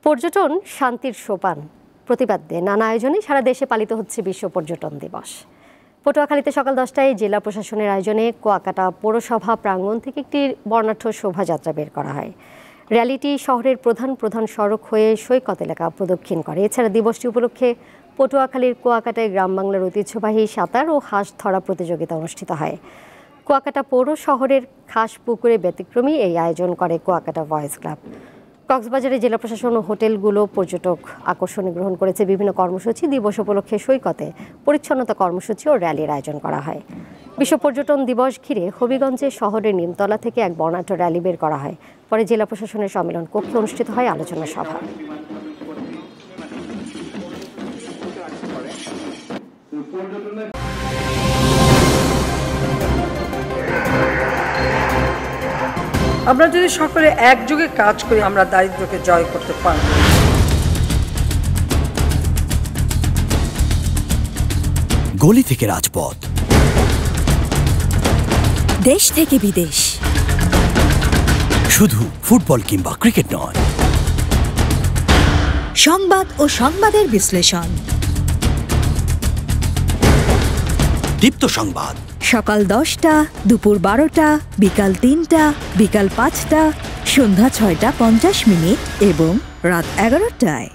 পর্যটন শান্তির সোপান প্রতিপাদ্যে নানা আয়োজনে সারা দেশে পালিত হচ্ছে বিশ্ব পর্যটন দিবস। পটুয়াখালীতে সকাল 10টায় জেলা প্রশাসনের আয়োজনে কুয়াকাটা পৌরসভা প্রাঙ্গণ থেকে একটি বর্ণাঢ্য শোভাযাত্রা বের করা হয়। র্যালিটি শহরের প্রধান সড়ক হয়ে সৈকত এলাকা প্রদক্ষিণ করে। এছাড়া দিবসটি উপলক্ষে পটুয়াখালীর কুয়াকাটায় গ্রাম বাংলার ঐতিহ্যবাহী সাঁতার ও হাঁস ধরা প্রতিযোগিতা অনুষ্ঠিত হয়। কুয়াকাটা পৌর শহরের খাস পুকুরে ব্যতিক্রমী এই আয়োজন করে কুয়াকাটা ভয়েস ক্লাব। কক্সবাজারে জেলা প্রশাসন ও হোটেলগুলো পর্যটক আকর্ষণে গ্রহণ করেছে বিভিন্ন কর্মসূচি। দিবস উপলক্ষে সৈকতে পরিচ্ছন্নতা কর্মসূচি ও র্যালির আয়োজন করা হয়। বিশ্ব পর্যটন দিবস ঘিরে হবিগঞ্জে শহরের নিমতলা থেকে এক বর্ণাঢ্য র্যালি বের করা হয়। পরে জেলা প্রশাসনের সম্মেলন কক্ষে অনুষ্ঠিত হয় আলোচনা সভা। আমরা যদি সকলে একযোগে কাজ করি আমরা দারিদ্র্যকে জয় করতে পারব। গলি থেকে রাজপথ, দেশ থেকে বিদেশ, শুধু ফুটবল কিংবা ক্রিকেট নয়, সংবাদ ও সংবাদের বিশ্লেষণ। দীপ্ত সংবাদ সকাল 10টা, দুপুর 12টা, বিকাল 3টা, বিকাল 5টা, সন্ধ্যা 6টা 50 মিনিট এবং রাত 11টায়।